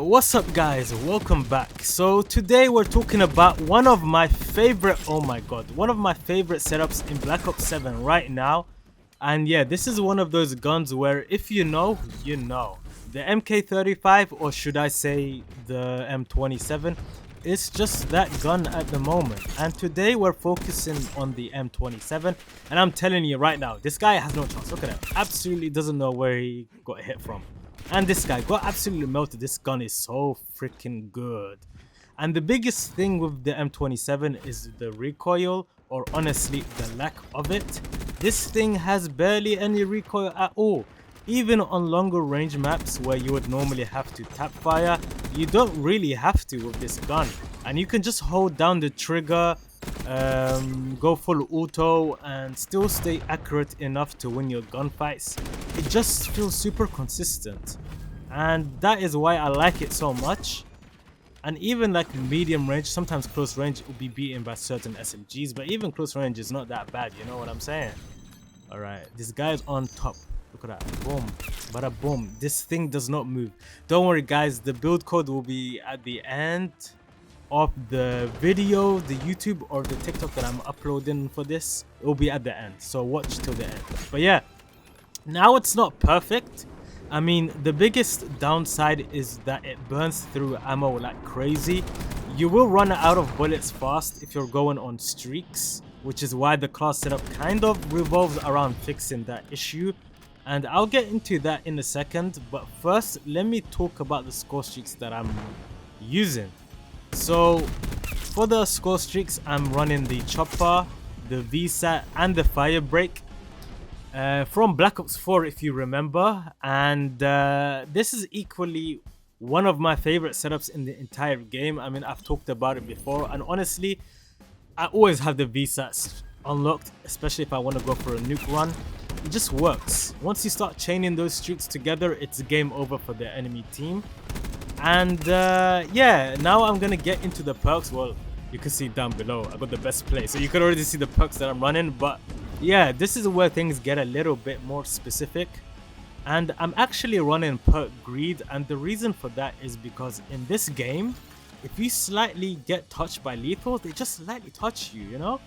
What's up guys, welcome back. So today we're talking about one of my favorite, one of my favorite setups in Black Ops 7 right now. And yeah, this is one of those guns where if you know, you know. The MK-35, or should I say the M27, it's just that gun at the moment. And today we're focusing on the M27, and I'm telling you right now, this guy has no chance. Look at him, absolutely doesn't know where he got hit from. And this guy got absolutely melted. This gun is so freaking good. And the biggest thing with the M27 is the recoil, or honestly the lack of it. This thing has barely any recoil at all. Even on longer range maps where you would normally have to tap fire, you don't really have to with this gun. And you can just hold down the trigger, go full auto, and still stay accurate enough to win your gunfights. It just feels super consistent, and that is why I like it so much. And even like medium range, sometimes close range will be beaten by certain SMGs, but even close range is not that bad, you know what I'm saying? Alright, this guy's on top. Look at that. Boom. Bada boom. This thing does not move. Don't worry guys, the build code will be at the end of the video, the YouTube or the TikTok that I'm uploading for this. It will be at the end, so watch till the end. But yeah, now it's not perfect. I mean, the biggest downside is that it burns through ammo like crazy. You will run out of bullets fast if you're going on streaks, which is why the class setup kind of revolves around fixing that issue. And I'll get into that in a second, but first let me talk about the score streaks that I'm using. So for the score streaks, I'm running the chopper, the VSAT and the fire break from Black Ops 4 if you remember. And this is equally one of my favorite setups in the entire game. I mean, I've talked about it before, and honestly I always have the VSATs unlocked, especially if I want to go for a nuke run. It just works. Once you start chaining those streaks together, it's game over for the enemy team. And yeah, now I'm gonna get into the perks. Well, you can see down below I got the best play, so you can already see the perks that I'm running. But yeah, this is where things get a little bit more specific, and I'm actually running perk greed. And the reason for that is because in this game, if you slightly get touched by lethal, they just slightly touch you, you know,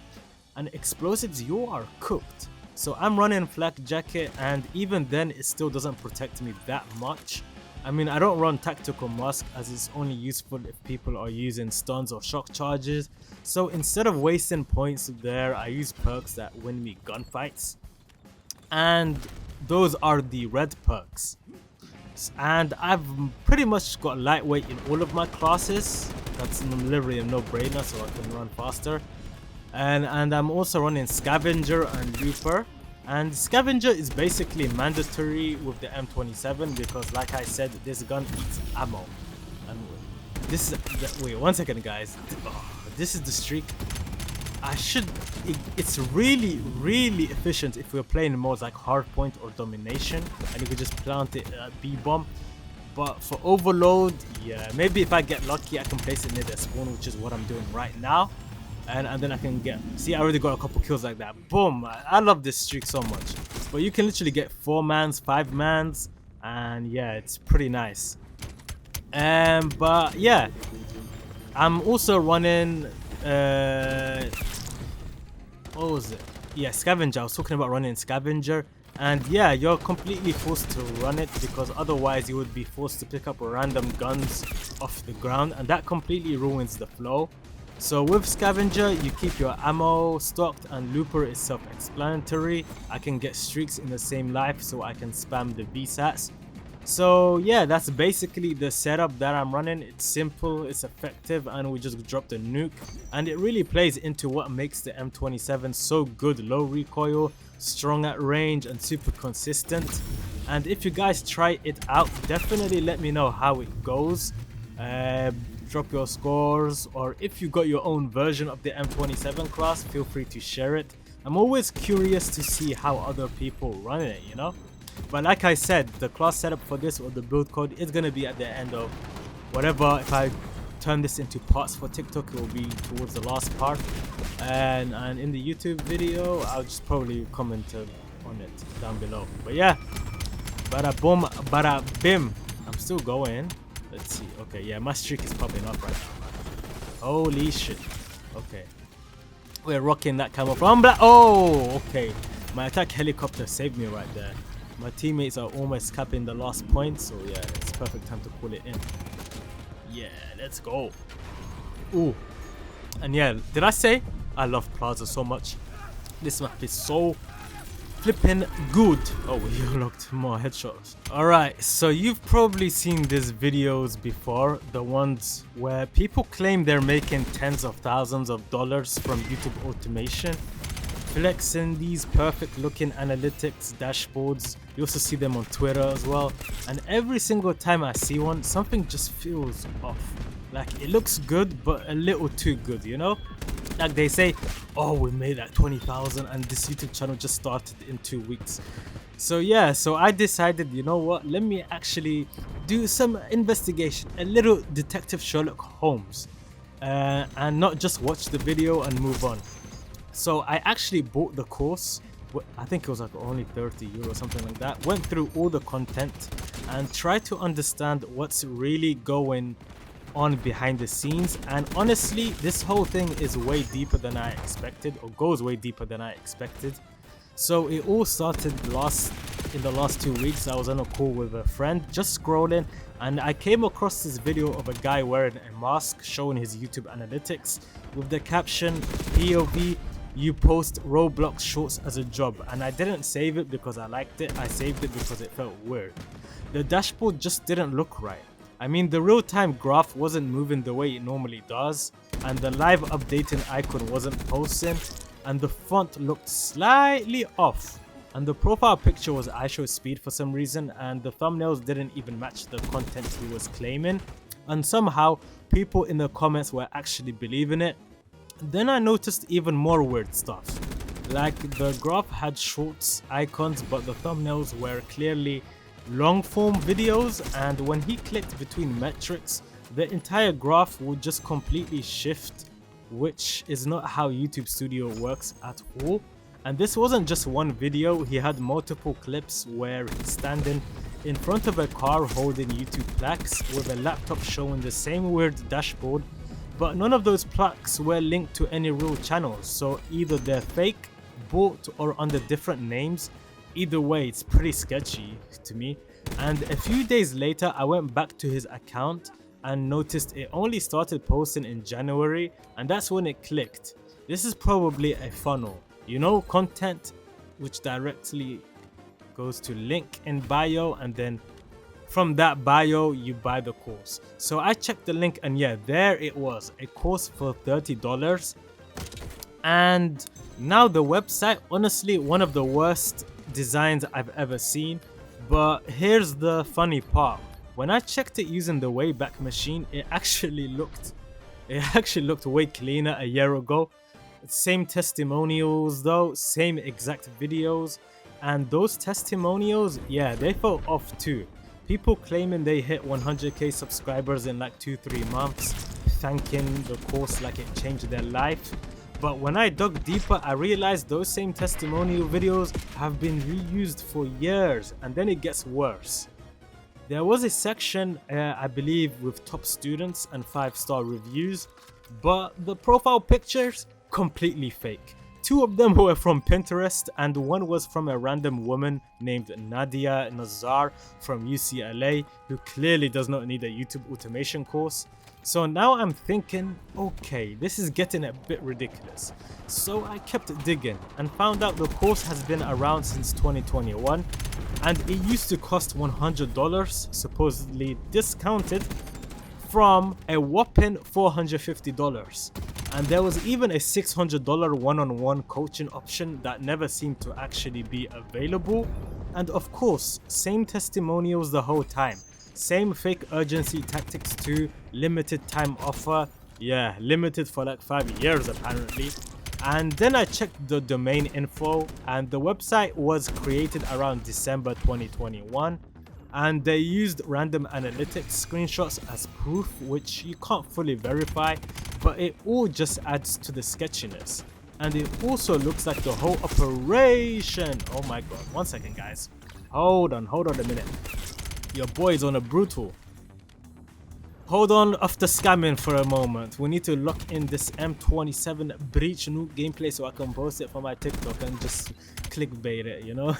and explosives, you are cooked. So I'm running flak jacket, and even then it still doesn't protect me that much. I mean, I don't run tactical mask as it's only useful if people are using stuns or shock charges. So instead of wasting points there, I use perks that win me gunfights, and those are the red perks. And I've pretty much got lightweight in all of my classes. That's literally a no-brainer, so I can run faster. And I'm also running Scavenger and Looper. And Scavenger is basically mandatory with the M27 because, like I said, this gun eats ammo. And this is wait 1 second guys. This is the streak. It's really efficient if we're playing modes like Hardpoint or Domination, and you could just plant it at B-bomb. But for Overload, yeah, maybe if I get lucky I can place it near the spawn, which is what I'm doing right now. And then I can get, see, I already got a couple kills like that. Boom. I love this streak so much. But you can literally get 4-mans, 5-mans, and yeah, it's pretty nice. But yeah, I'm also running what was it? Yeah, Scavenger. I was talking about running Scavenger. And yeah, you're completely forced to run it because otherwise you would be forced to pick up random guns off the ground, and that completely ruins the flow. So with Scavenger, you keep your ammo stocked, and Looper is self-explanatory. I can get streaks in the same life, so I can spam the VSATs. So yeah, that's basically the setup that I'm running. It's simple, it's effective, and we just dropped a nuke. And it really plays into what makes the M27 so good: low recoil, strong at range, and super consistent. And if you guys try it out, definitely let me know how it goes. Drop your scores, or if you got your own version of the M27 class, feel free to share it. I'm always curious to see how other people run it, you know. But like I said, the class setup for this, or the build code, is gonna be at the end of whatever. If I turn this into parts for TikTok, it will be towards the last part, and in the YouTube video I'll just probably comment on it down below. But yeah, bada boom, bada bim. I'm still going. Let's see. Okay, yeah, my streak is popping up right now, man. Holy shit. Okay. We're rocking that camera from black. Oh, okay. My attack helicopter saved me right there. My teammates are almost capping the last point, so yeah, it's perfect time to call it in. Yeah, let's go. Ooh. And yeah, did I say I love Plaza so much? This map is so flipping good. Oh, we unlocked more headshots. Alright, so you've probably seen these videos before, the ones where people claim they're making tens of thousands of dollars from YouTube automation, flexing these perfect looking analytics dashboards. You also see them on Twitter as well, and every single time I see one, something just feels off. Like, it looks good but a little too good, you know? Like they say, oh, we made like 20,000 and this YouTube channel just started in 2 weeks. So yeah, so I decided, you know what, let me actually do some investigation, a little detective Sherlock Holmes, and not just watch the video and move on. So I actually bought the course. I think it was like only 30 euro, something like that. Went through all the content and tried to understand what's really going on behind the scenes. And honestly, this whole thing is way deeper than I expected, or goes way deeper than I expected. So it all started in the last 2 weeks. I was on a call with a friend, just scrolling, and I came across this video of a guy wearing a mask showing his YouTube analytics with the caption, POV, you post Roblox shorts as a job. And I didn't save it because I liked it, I saved it because it felt weird. The dashboard just didn't look right. I mean, the real-time graph wasn't moving the way it normally does, and the live updating icon wasn't posting, and the font looked slightly off, and the profile picture was ISO for some reason, and the thumbnails didn't even match the content he was claiming, and somehow people in the comments were actually believing it. Then I noticed even more weird stuff, like the graph had shorts icons but the thumbnails were clearly long form videos, and when he clicked between metrics, the entire graph would just completely shift, which is not how YouTube Studio works at all. And this wasn't just one video, he had multiple clips where he's standing in front of a car holding YouTube plaques with a laptop showing the same weird dashboard, but none of those plaques were linked to any real channels, so either they're fake, bought, or under different names. Either way, it's pretty sketchy to me. And a few days later, I went back to his account and noticed it only started posting in January, and that's when it clicked. This is probably a funnel, you know, content which directly goes to link in bio, and then from that bio you buy the course. So I checked the link, and yeah, there it was, a course for $30. And now the website, honestly, one of the worst designs I've ever seen. But here's the funny part, when I checked it using the Wayback Machine, it actually looked way cleaner a year ago. Same testimonials though, same exact videos, and those testimonials, yeah, they felt off too. People claiming they hit 100k subscribers in like 2-3 months, thanking the course like it changed their life. But when I dug deeper, I realized those same testimonial videos have been reused for years, and then it gets worse. There was a section, I believe, with top students and 5-star reviews, but the profile pictures, completely fake. 2 of them were from Pinterest, and 1 was from a random woman named Nadia Nazar from UCLA, who clearly does not need a YouTube automation course. So now I'm thinking, okay, this is getting a bit ridiculous. So I kept digging and found out the course has been around since 2021, and it used to cost $100, supposedly discounted, from a whopping $450. And there was even a $600 one-on-one coaching option that never seemed to actually be available. And of course, same testimonials the whole time. Same fake urgency tactics too, limited time offer, yeah, limited for like 5 years apparently. And then I checked the domain info, and the website was created around December 2021, and they used random analytics screenshots as proof, which you can't fully verify, but it all just adds to the sketchiness. And it also looks like the whole operation, oh my god, 1 second guys, hold on a minute. Your boy's on a brutal. Hold on after scamming for a moment. We need to lock in this M27 breach nuke gameplay so I can post it for my TikTok and just clickbait it, you know?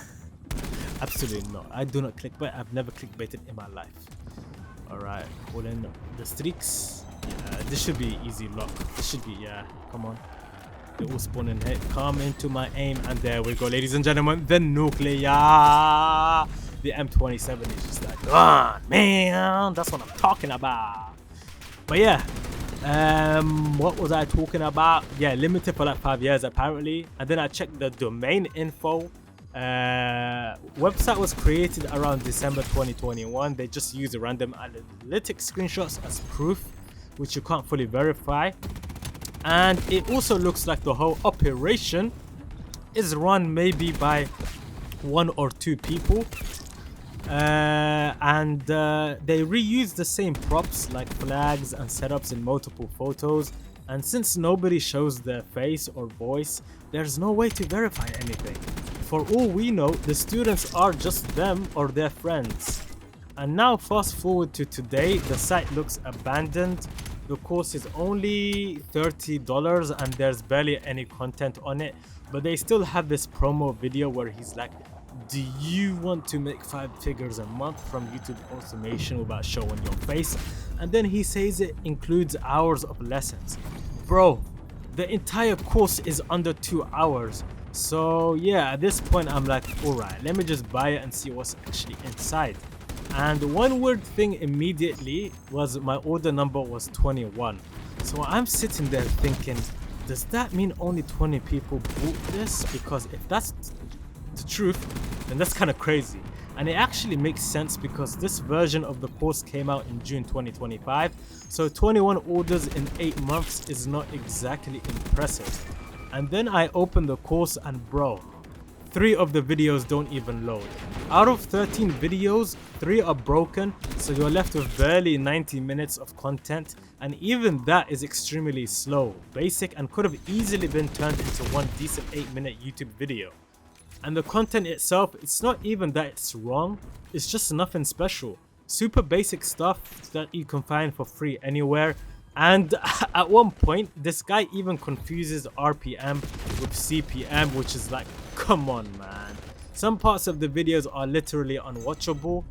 Absolutely not. I do not clickbait. I've never clickbaited in my life. Alright, pull in the streaks. Yeah, this should be easy lock. This should be, yeah, come on. They all spawn in here. Come into my aim, and there we go, ladies and gentlemen. The nuclear. The M27 is just like, man, that's what I'm talking about. But yeah, what was I talking about? Yeah, limited for like 5 years apparently. And then I checked the domain info. Website was created around December 2021. They just use random analytics screenshots as proof, which you can't fully verify. And it also looks like the whole operation is run maybe by 1 or 2 people. And they reuse the same props like flags and setups in multiple photos. And since nobody shows their face or voice, there's no way to verify anything. For all we know, the students are just them or their friends. And now fast forward to today, the site looks abandoned. The course is only $30 and there's barely any content on it. But they still have this promo video where he's like, do you want to make 5 figures a month from YouTube automation without showing your face? And then he says it includes hours of lessons. Bro, the entire course is under 2 hours. So yeah, at this point I'm like, alright, let me just buy it and see what's actually inside. And one weird thing immediately was my order number was 21. So I'm sitting there thinking, does that mean only 20 people bought this? Because if that's the truth, then that's kind of crazy. And it actually makes sense because this version of the course came out in June 2025. So 21 orders in 8 months is not exactly impressive. And then I opened the course and bro, 3 of the videos don't even load. Out of 13 videos, 3 are broken, so you're left with barely 90 minutes of content, and even that is extremely slow, basic, and could have easily been turned into one decent 8-minute YouTube video. And the content itself, it's not even that it's wrong, it's just nothing special. Super basic stuff that you can find for free anywhere. And at one point, this guy even confuses RPM with CPM, which is like, come on, man. Some parts of the videos are literally unwatchable,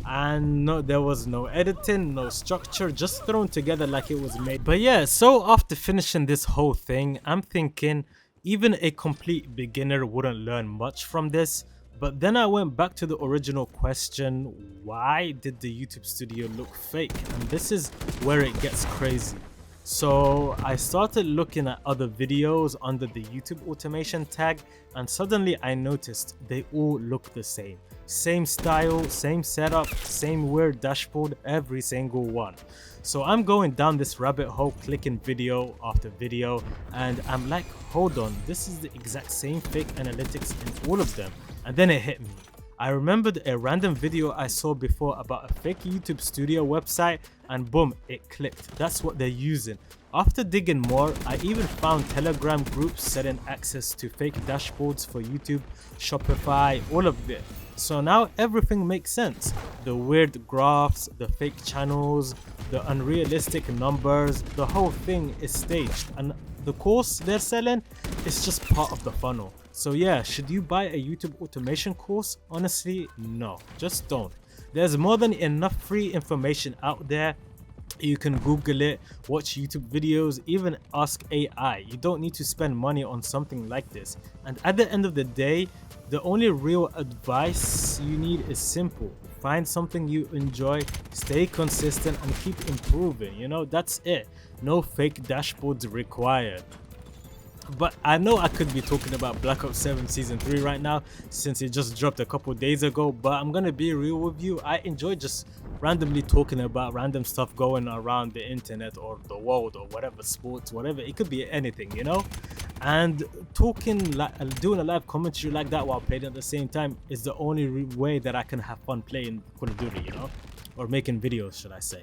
and no, there was no editing, no structure, just thrown together like it was made. But yeah, so after finishing this whole thing, I'm thinking even a complete beginner wouldn't learn much from this. But then I went back to the original question, why did the YouTube studio look fake? And this is where it gets crazy. So I started looking at other videos under the YouTube automation tag, and suddenly I noticed they all look the same. Same style, same setup, same weird dashboard, every single one. So I'm going down this rabbit hole, clicking video after video, and I'm like, hold on, this is the exact same fake analytics in all of them. And then it hit me. I remembered a random video I saw before about a fake YouTube studio website, and boom, it clicked. That's what they're using. After digging more, I even found Telegram groups selling access to fake dashboards for YouTube, Shopify, all of it. So now everything makes sense. The weird graphs, the fake channels, the unrealistic numbers, the whole thing is staged, and the course they're selling is just part of the funnel. So yeah, should you buy a YouTube automation course? Honestly, no, just don't. There's more than enough free information out there. You can Google it, watch YouTube videos, even ask AI. You don't need to spend money on something like this. And at the end of the day, the only real advice you need is simple. Find something you enjoy, stay consistent, and keep improving. You know, that's it. No fake dashboards required. But I know I could be talking about Black Ops 7 Season 3 right now since it just dropped a couple days ago, but I'm gonna be real with you. I enjoy just randomly talking about random stuff going around the internet or the world or whatever, sports, whatever. It could be anything, you know? And talking, like doing a live commentary like that while playing at the same time is the only way that I can have fun playing Call of Duty, you know? Or making videos, should I say.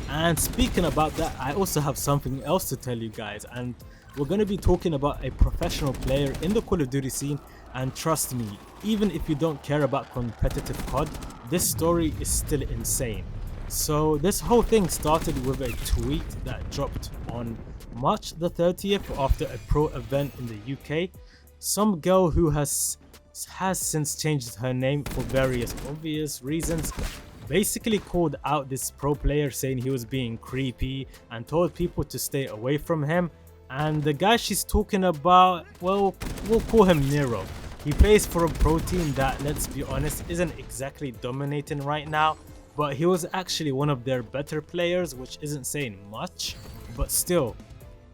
And speaking about that, I also have something else to tell you guys, and we're going to be talking about a professional player in the Call of Duty scene, and trust me, even if you don't care about competitive COD, this story is still insane. So this whole thing started with a tweet that dropped on March the 30th after a pro event in the UK. Some girl who has since changed her name for various obvious reasons basically called out this pro player, saying he was being creepy and told people to stay away from him. And the guy she's talking about, well, we'll call him Nero. He plays for a pro team that, let's be honest, isn't exactly dominating right now, but he was actually one of their better players, which isn't saying much, but still.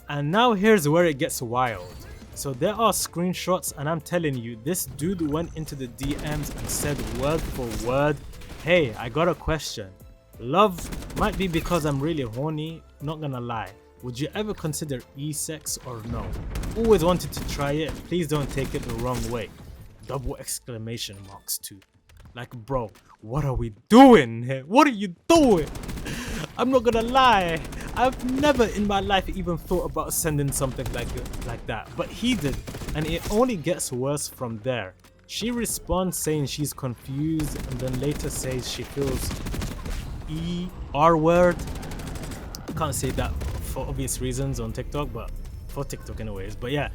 And now here's where it gets wild. So there are screenshots, and I'm telling you, this dude went into the DMs and said word for word, "Hey, I got a question. Love might be because I'm really horny, not gonna lie. Would you ever consider e-sex or no? Always wanted to try it, please don't take it the wrong way." Double exclamation marks too. Like, bro, what are we doing here? What are you doing? I'm not gonna lie, I've never in my life even thought about sending something like that, but he did, and it only gets worse from there. She responds saying she's confused, and then later says she feels R word. I can't say that for obvious reasons on TikTok, but for TikTok anyways. But yeah,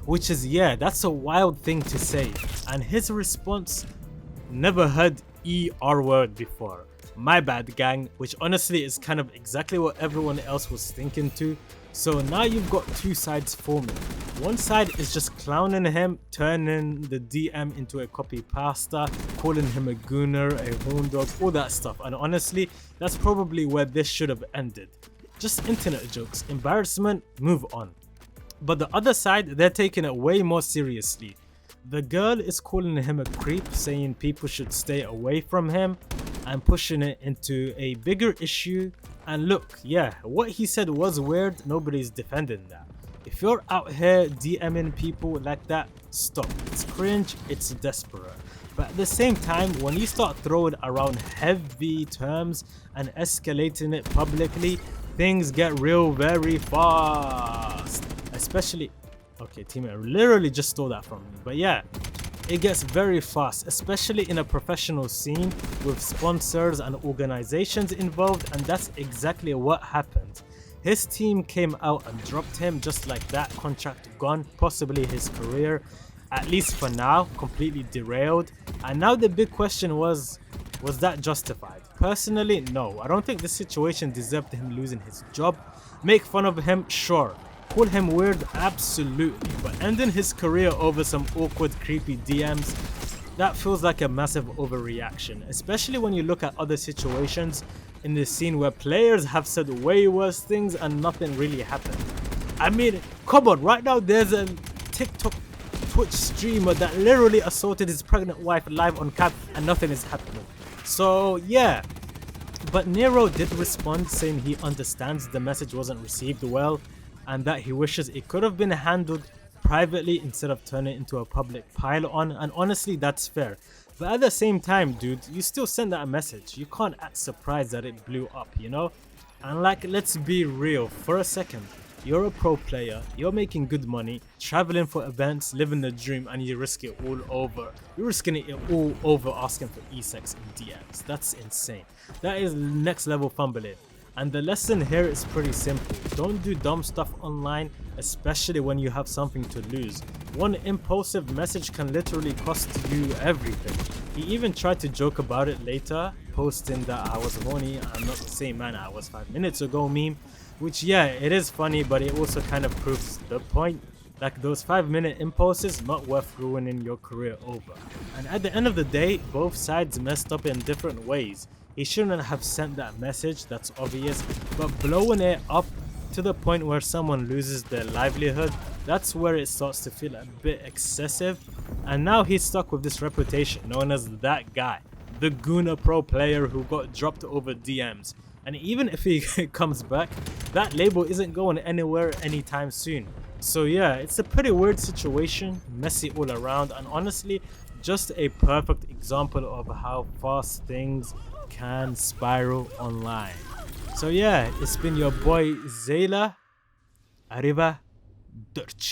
which is, yeah, that's a wild thing to say. And his response, "Never heard R word before. My bad, gang," which honestly is kind of exactly what everyone else was thinking too. So now you've got two sides forming. One side is just clowning him, turning the DM into a copy pasta, calling him a gooner, a horn dog, all that stuff. And honestly, that's probably where this should have ended. Just internet jokes, embarrassment, move on. But the other side, they're taking it way more seriously. The girl is calling him a creep, saying people should stay away from him, and pushing it into a bigger issue. And look, yeah, what he said was weird, nobody's defending that. If you're out here DMing people like that, stop. It's cringe, it's desperate. But at the same time, when you start throwing around heavy terms and escalating it publicly, things get real very fast. Especially, okay, teammate literally just stole that from me. But yeah, it gets very fast, especially in a professional scene with sponsors and organizations involved, and that's exactly what happened. His team came out and dropped him just like that, contract gone, possibly his career, at least for now, completely derailed. And now the big question was that justified? Personally, no. I don't think this situation deserved him losing his job. Make fun of him, sure. Call him weird, absolutely. But ending his career over some awkward, creepy DMs, that feels like a massive overreaction, especially when you look at other situations in the scene where players have said way worse things and nothing really happened. I mean, come on, right now there's a TikTok Twitch streamer that literally assaulted his pregnant wife live on cam and nothing is happening. So yeah, but Nero did respond saying he understands the message wasn't received well and that he wishes it could have been handled privately instead of turning it into a public pile-on, and honestly that's fair. But at the same time, dude, you still send that message. You can't act surprised that it blew up, you know? And like, let's be real for a second. You're a pro player, you're making good money, traveling for events, living the dream, and you risk it all over. You're risking it all over asking for e-sex in DMs. That's insane. That is next level fumbling. And the lesson here is pretty simple. Don't do dumb stuff online, especially when you have something to lose. One impulsive message can literally cost you everything. He even tried to joke about it later, posting that "I was horny, I'm not the same man I was 5 minutes ago" meme. Which, yeah, it is funny, but it also kind of proves the point. Like, those 5-minute impulses, not worth ruining your career over. And at the end of the day, both sides messed up in different ways. He shouldn't have sent that message, that's obvious, but blowing it up to the point where someone loses their livelihood, that's where it starts to feel a bit excessive. And now he's stuck with this reputation known as that guy, the Guna pro player who got dropped over DMs. And even if he comes back, that label isn't going anywhere anytime soon. So yeah, it's a pretty weird situation, messy all around, and honestly, just a perfect example of how fast things can spiral online. So yeah, it's been your boy Zayla. Arriba.